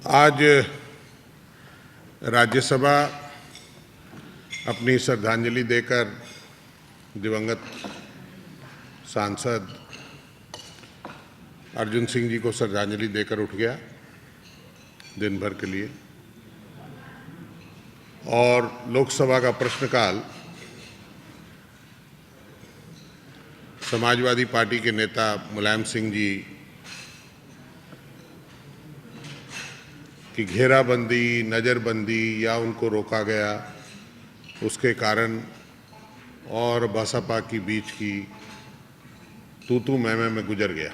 आज राज्यसभा अपनी श्रद्धांजलि देकर दिवंगत सांसद अर्जुन सिंह जी को श्रद्धांजलि देकर उठ गया दिन भर के लिए। और लोकसभा का प्रश्नकाल समाजवादी पार्टी के नेता मुलायम सिंह जी की घेराबंदी, नज़रबंदी या उनको रोका गया उसके कारण और बसपा की बीच की तू मैं में गुजर गया।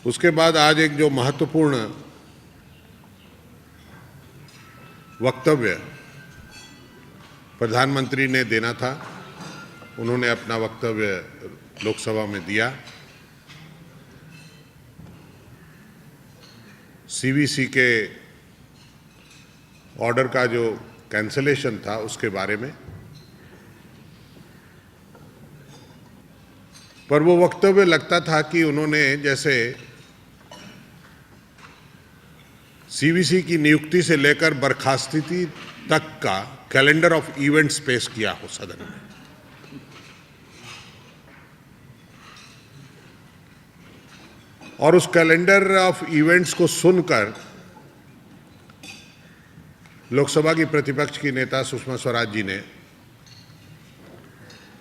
उसके बाद आज एक जो महत्वपूर्ण वक्तव्य प्रधानमंत्री ने देना था, उन्होंने अपना वक्तव्य लोकसभा में दिया। सीवीसी के ऑर्डर का जो कैंसलेशन था उसके बारे में, पर वो वक्तव्य लगता था कि उन्होंने जैसे सीवीसी की नियुक्ति से लेकर बर्खास्तगी तक का कैलेंडर ऑफ इवेंट्स पेश किया हो सदन में। और उस कैलेंडर ऑफ इवेंट्स को सुनकर लोकसभा की प्रतिपक्ष की नेता सुषमा स्वराज जी ने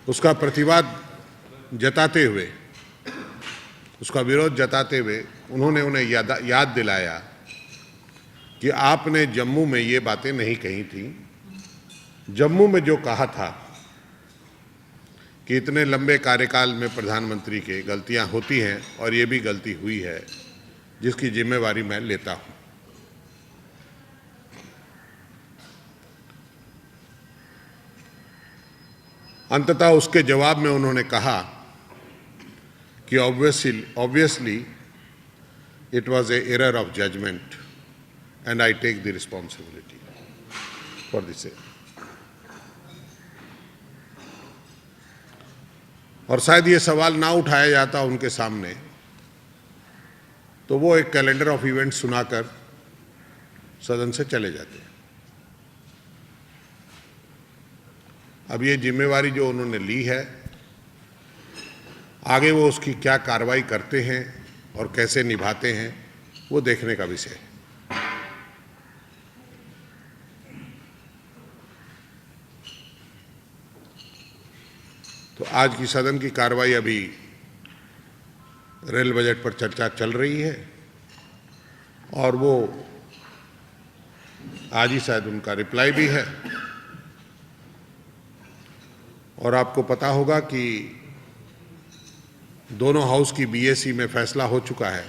उसका प्रतिवाद जताते हुए, उसका विरोध जताते हुए उन्होंने उन्हें याद दिलाया कि आपने जम्मू में ये बातें नहीं कही थी। जम्मू में जो कहा था कि इतने लंबे कार्यकाल में प्रधानमंत्री के गलतियां होती हैं और ये भी गलती हुई है जिसकी जिम्मेवारी मैं लेता हूं। अंततः उसके जवाब में उन्होंने कहा कि obviously it was a error of judgment and I take the responsibility for this. और शायद ये सवाल ना उठाया जाता उनके सामने तो वो एक कैलेंडर ऑफ इवेंट सुनाकर सदन से चले जाते। अब ये जिम्मेवारी जो उन्होंने ली है, आगे वो उसकी क्या कार्रवाई करते हैं और कैसे निभाते हैं, वो देखने का विषय है। तो आज की सदन की कार्रवाई अभी रेल बजट पर चर्चा चल रही है और वो आज ही शायद उनका रिप्लाई भी है। और आपको पता होगा कि दोनों हाउस की बीएसी में फैसला हो चुका है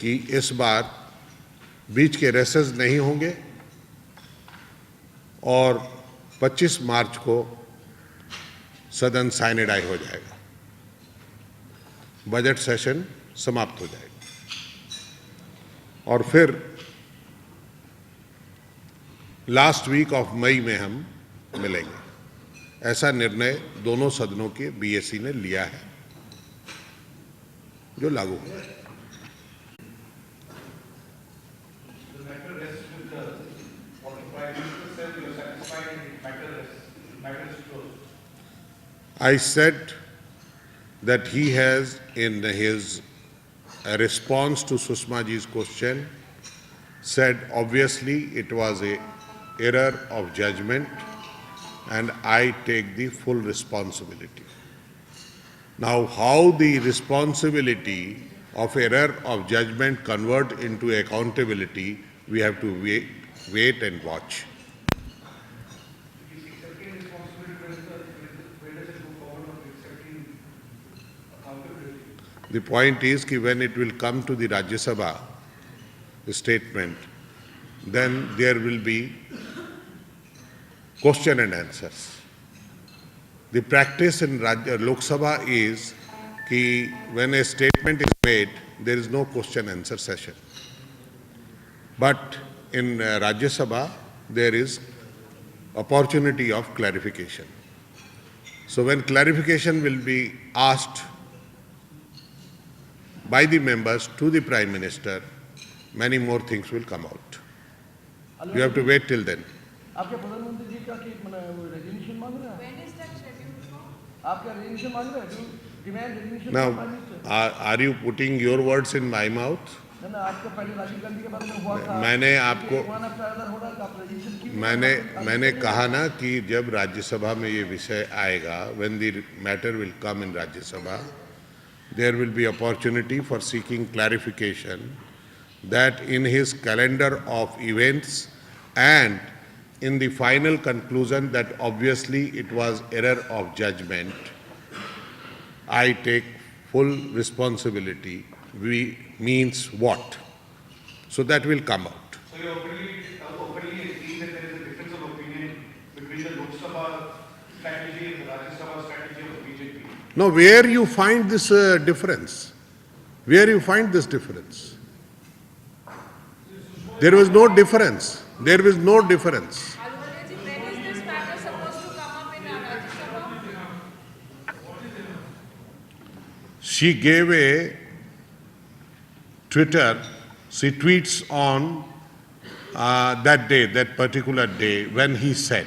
कि इस बार बीच के रेसेस नहीं होंगे और 25 मार्च को सदन साइनेडाई हो जाएगा, बजट सेशन समाप्त हो जाएगा और फिर लास्ट वीक ऑफ मई में हम मिलेंगे। ऐसा निर्णय दोनों सदनों के बीएसी ने लिया है जो लागू हुआ है। I said that he has, in his response to Sushma ji's question, said obviously it was a error of judgment and I take the full responsibility. Now, how the responsibility of error of judgment convert into accountability, we have to wait and watch. The point is that when it will come to the Rajya Sabha statement, then there will be question and answers. The practice in Lok Sabha is that when a statement is made, there is no question answer session. But in Rajya Sabha, there is opportunity of clarification. So when clarification will be asked by the members to the Prime Minister, many more things will come out. You have to wait till then. आपके प्रधानमंत्री जी का कि वो resignation मांग रहे हैं? When is that scheduled for? आपका resignation मांग रहे हैं? Do you demand resignation Now, from Prime Minister? are you putting your words in my mouth? ना आपका पहले राजीव गांधी के बारे में हुआ था। मैंने आपको one after another हो रहा है, आप रेजिग्नेशन क्यों? मैंने कहा ना कि जब राज्यसभा में ये विषय आएगा, when the matter will come in Rajya Sabha, there will be opportunity for seeking clarification that in his calendar of events and in the final conclusion that obviously it was error of judgment, I take full responsibility. We means what? So that will come out. So you openly agree that there is a difference of opinion between the Lok Sabha strategy and the Rajya Sabha strategy of the BJP? Now, where you find this difference? Where you find this difference? There was no difference. There was no difference. Alvareji, when is this matter supposed to come up in our Rajya Sabha? She gave a Twitter, she tweets on that day, that particular day, when he said.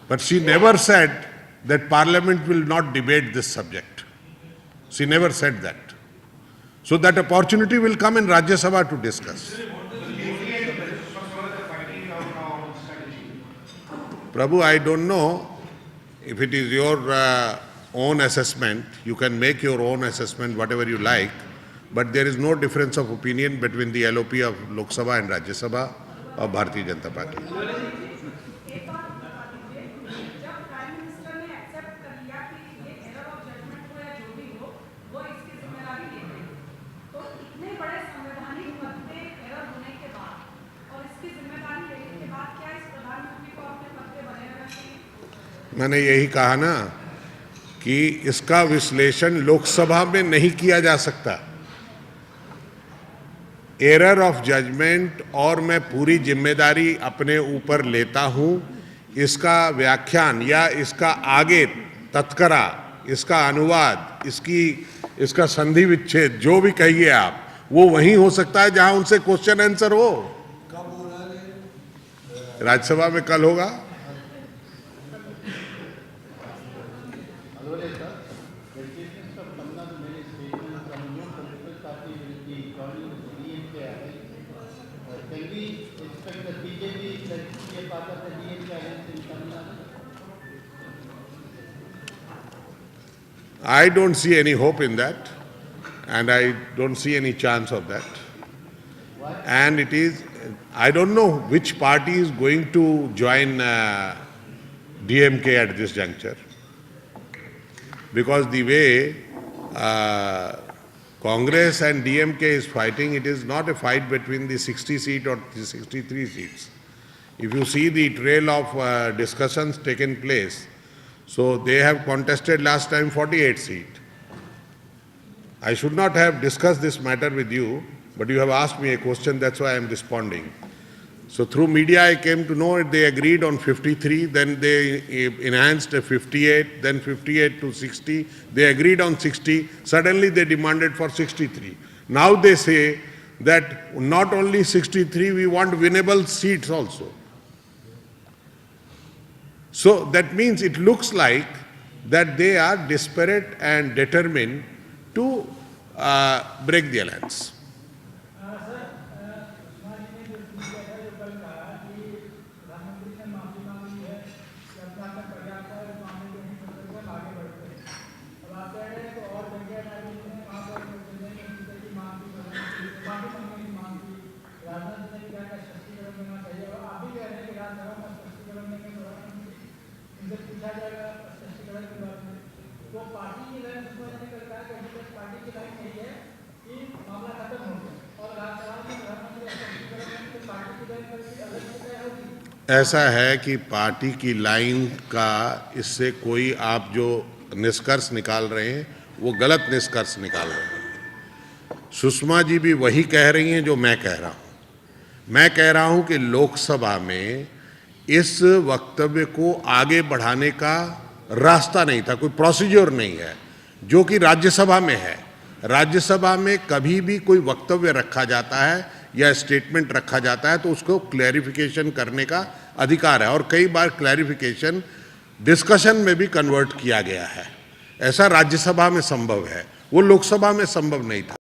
But she never said that Parliament will not debate this subject. She never said that. So that opportunity will come in Rajya Sabha to discuss. Prabhu, I don't know if it is your own assessment. You can make your own assessment, whatever you like. But there is no difference of opinion between the LOP of Lok Sabha and Rajya Sabha of Bharatiya Janata Party. एक बात बता दीजिए, जब prime minister ने accept कर लिया कि ये एरर ऑफ जजमेंट हो या जो भी हो, वो इसकी जिम्मेदारी लेते हैं, तो इतने बड़े संवैधानिक पद पे एरर होने के बाद और इसकी जिम्मेदारी लेने के बाद क्या इस प्रधानमंत्री को अपने पद पे बने रहना चाहिए? मैंने यही कहा ना कि इसका विश्लेषण लोकसभा में नहीं किया जा सकता। एरर ऑफ जजमेंट और मैं पूरी जिम्मेदारी अपने ऊपर लेता हूं, इसका व्याख्यान या इसका आगे तत्करा, इसका अनुवाद, इसका संधि विच्छेद जो भी कहिए आप, वो वहीं हो सकता है जहां उनसे क्वेश्चन आंसर हो। राज्यसभा में कल होगा। I don't see any hope in that, and I don't see any chance of that. And it is, I don't know which party is going to join DMK at this juncture, because the way Congress and DMK is fighting, it is not a fight between the 60 seat or the 63 seats. If you see the trail of discussions taken place, so they have contested last time 48 seats. I should not have discussed this matter with you, but you have asked me a question, that's why I am responding. So through media I came to know they agreed on 53, then they enhanced a 58, then 58 to 60, they agreed on 60, suddenly they demanded for 63. Now they say that not only 63, we want winnable seats also. So that means it looks like that they are desperate and determined to break the alliance. ऐसा है कि party की line का इससे कोई आप जो निष्कर्ष निकाल रहे हैं वो गलत निष्कर्ष निकाल रहे हैं। सुषमा जी भी वही कह रही हैं जो मैं कह रहा हूं। मैं कह रहा हूं कि लोकसभा में इस वक्तव्य को आगे बढ़ाने का रास्ता नहीं था, कोई प्रोसीजर नहीं है, जो कि राज्यसभा में है। राज्यसभा में कभी भी कोई वक्तव्य रखा जाता है या स्टेटमेंट रखा जाता है तो उसको क्लैरिफिकेशन करने का अधिकार है, और कई बार क्लैरिफिकेशन डिस्कशन में भी कन्वर्ट किया गया है। ऐसा राज्यसभा में संभव है, वो लोकसभा में संभव नहीं था।